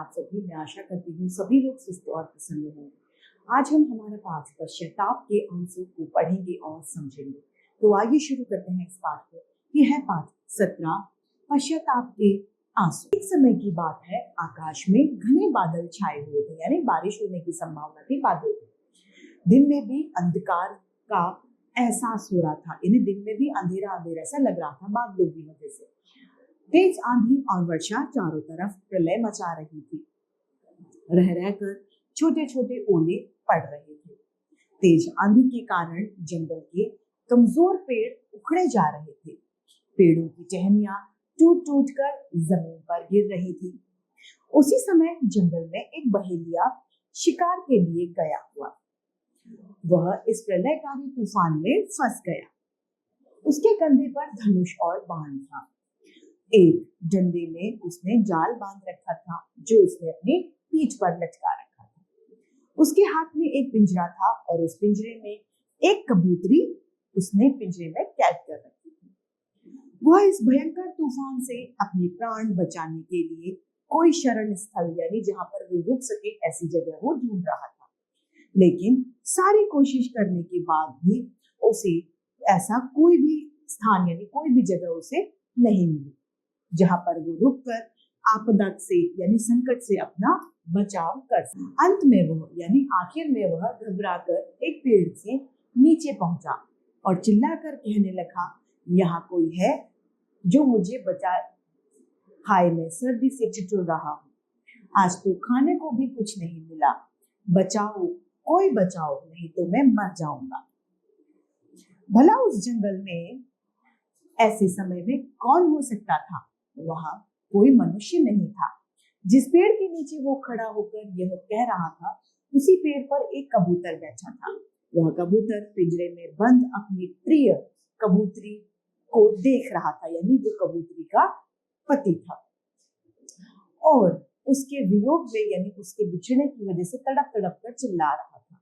आप सभी। मैं आशा करती हूँ सभी लोग स्वस्थ और प्रसन्न होंगे। आज हम हमारा पाठ पश्चाताप के आंसू को पढ़ेंगे और समझेंगे। तो आइए शुरू करते हैं इस पाठ को। ये है पाठ 17, पश्चाताप के आंसू। एक समय की बात है, आकाश में घने बादल छाए हुए थे, यानी बारिश होने की संभावना थी। बादल थे। दिन में भी अंधकार का एहसास हो रहा था, यानी दिन में भी अंधेरा अंधेरा सा लग रहा था बादलों की वजह से। तेज आंधी और वर्षा चारों तरफ प्रलय मचा रही थी। रह रहकर छोटे छोटे ओले पड़ रहे थे। तेज आंधी के कारण जंगल के कमजोर पेड़ उखड़े जा रहे थे। पेड़ों की टहनियां टूट टूट कर जमीन पर गिर रही थी। उसी समय जंगल में एक बहेलिया शिकार के लिए गया हुआ। वह इस प्रलयकारी तूफान में फंस गया। उसके कंधे पर धनुष और बाण था। एक डंडे में उसने जाल बांध रखा था, जो उसने अपनी पीठ पर लटका रखा था। उसके हाथ में एक पिंजरा था और उस पिंजरे में एक कबूतरी उसने पिंजरे में कैद कर रखी थी। वह इस भयंकर तूफान से अपने प्राण बचाने के लिए कोई शरण स्थल, यानी जहां पर वो रुक सके, ऐसी जगह वो ढूंढ रहा था। लेकिन सारी कोशिश करने के बाद भी उसे ऐसा कोई भी स्थान, यानी कोई भी जगह उसे नहीं मिली जहां पर वो रुककर आपदा से, यानी संकट से अपना बचाव कर सके। अंत में वह, यानी आखिर में वह घबराकर एक पेड़ से नीचे पहुंचा और चिल्लाकर कहने लगा, यहाँ कोई है जो मुझे बचा। हाय, मैं सर्दी से ठिठुर रहा हूँ। आज तो खाने को भी कुछ नहीं मिला। बचाओ, कोई बचाओ, नहीं तो मैं मर जाऊंगा। भला उस जंगल में ऐसे समय में कौन हो सकता था? वहां कोई मनुष्य नहीं था। जिस पेड़ के नीचे वो खड़ा होकर यह कह रहा था, उसी पेड़ पर एक कबूतर बैठा था। वह कबूतर पिंजरे में बंद अपनी प्रिय कबूतरी को देख रहा था, यानी वो कबूतरी का पति था, और उसके वियोग में, यानी उसके बिछड़ने की वजह से तड़प तड़प कर चिल्ला रहा था।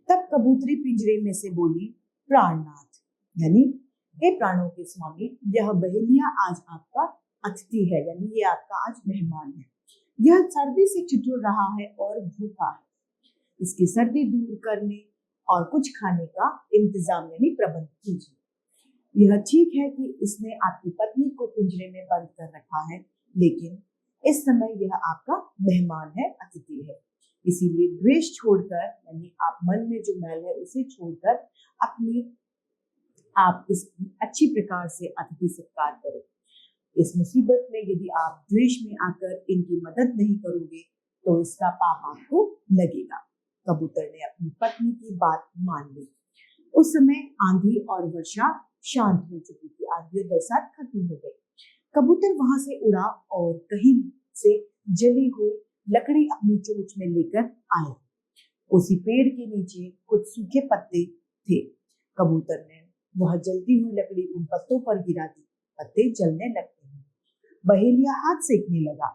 तब कबूतरी पिंजरे में से बोली, प्राणनाथ, यानी हे प्राणों के स्वामी, यह बहेलिया आज आपका अतिथि है, यानी ये आपका आज मेहमान है। यह सर्दी से ठिठुर रहा है और भूखा है। इसकी सर्दी दूर करने और कुछ खाने का इंतजाम, यानी प्रबंध कीजिए। यह ठीक है कि इसने आपकी पत्नी को पिंजरे में बंद कर रखा है, लेकिन इस समय यह आपका मेहमान है, अतिथि है। इसीलिए द्वेष छोड़कर, यानी आप मन में जो मैल है उसे छोड़कर आप इसकी अच्छी प्रकार से अतिथि सत्कार करो। इस मुसीबत में यदि आप द्वेष में आकर इनकी मदद नहीं करोगे तो इसका पाप आपको लगेगा। कबूतर ने अपनी पत्नी की बात मान ली। उस समय आंधी और वर्षा शांत हो चुकी थी। आंधी और बरसात खत्म हो गई। कबूतर वहां से उड़ा और कहीं से जली हुई लकड़ी अपनी चोंच में लेकर आया। उसी पेड़ के नीचे कुछ सूखे पत्ते थे। कबूतर ने वह जलती हुई लकड़ी उन पत्तों पर गिरा दी। पत्ते जलने लगते हैं। बहेलिया हाथ सेकने लगा।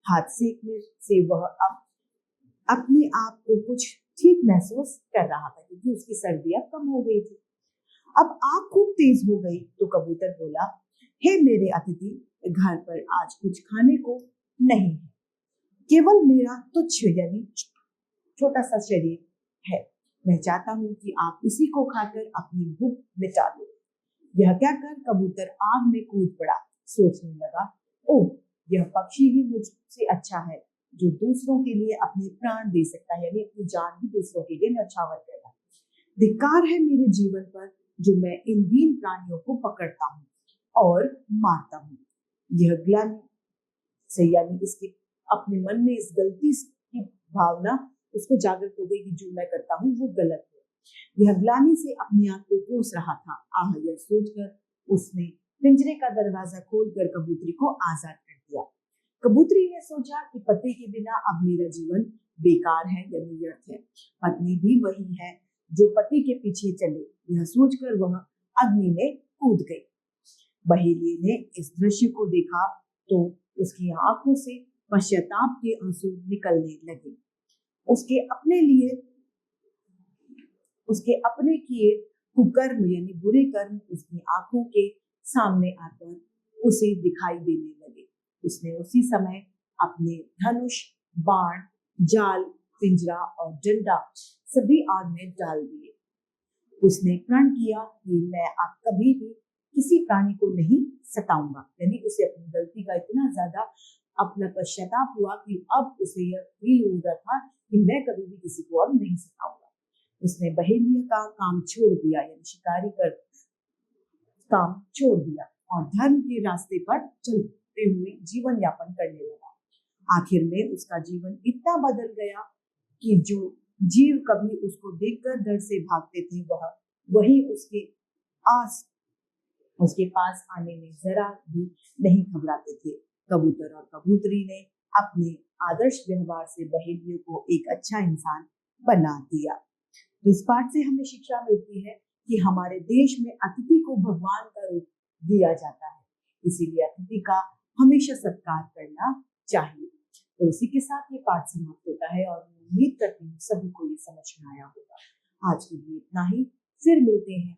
हाथ सेकने से वह अब अपने आप को कुछ ठीक महसूस कर रहा था, क्योंकि उसकी सर्दी अब कम हो गई थी। अब आग खूब तेज हो गई तो कबूतर बोला, हे मेरे अतिथि, घर पर आज कुछ खाने को नहीं है। केवल मेरा तुच्छ, यानी छोटा सा शरीर है। मैं चाहता हूं कि आप इसी को खाकर अपनी भूख मिटा दो। यह कहकर कबूतर आग में कूद पड़ा। सोचने लगा, ओह, यह पक्षी ही मुझसे अच्छा है, जो दूसरों के लिए अपने प्राण दे सकता है, यानी अपनी जान भी दूसरों के लिए न्यौछावर करता है। धिक्कार है मेरे जीवन पर, जो मैं इन दीन प्राणियों को पकड़ता हूँ और मारता हूँ। यह ग्लानि से, यानी इसके अपने मन में इस गलती की भावना उसको जागृत हो गई कि जो मैं करता हूँ वो गलत है। यह ग्लानि से अपने आप को कोस रहा था। यह सोचकर उसने पिंजरे का दरवाजा खोलकर कबूतरी को आजाद कर दिया। कबूतरी ने सोचा कि पति के बिना अब मेरा जीवन बेकार है, यानी व्यर्थ है। पत्नी भी वही है जो पति के पीछे चले। यह सोचकर वह अग्नि में कूद गई। बहेलिये ने इस दृश्य को देखा तो उसकी आंखों से पश्चाताप के आंसू निकलने लगे। उसके अपने किए कुकर्म, यानी बुरे कर्म उसकी आंखों के सामने आकर उसे दिखाई देने लगे। उसने उसी समय अपने धनुष बाण, जाल, पिंजरा और डंडा सभी आग में डाल दिए। उसने प्रण किया कि मैं अब कभी भी किसी प्राणी को नहीं सताऊंगा। यानी उसे अपनी गलती का इतना ज्यादा अपना पश्चाताप हुआ कि अब उसे यह फील हो रहा था कि मैं कभी भी किसी को अब नहीं सताऊंगा। उसने बहेलिया का काम छोड़ दिया, यानी शिकारी कर काम छोड़ दिया और धर्म के रास्ते पर चलते हुए जीवन यापन करने लगा। आखिर में उसका जीवन इतना बदल गया कि जो जीव कभी उसको देखकर डर से भागते थे वह वही उसके पास आने में जरा भी नहीं घबराते थे। कबूतर और कबूतरी ने अपने आदर्श व्यवहार से बहेलियों को एक अच्छा इंसान बना दिया। तो इस पाठ से हमें शिक्षा मिलती है कि हमारे देश में अतिथि को भगवान का रूप दिया जाता है, इसीलिए अतिथि का हमेशा सत्कार करना चाहिए। तो इसी के साथ ये पाठ समाप्त होता है और मैं उम्मीद करती हूँ सभी को ये समझ में आया होगा। आज के लिए इतना ही, फिर मिलते हैं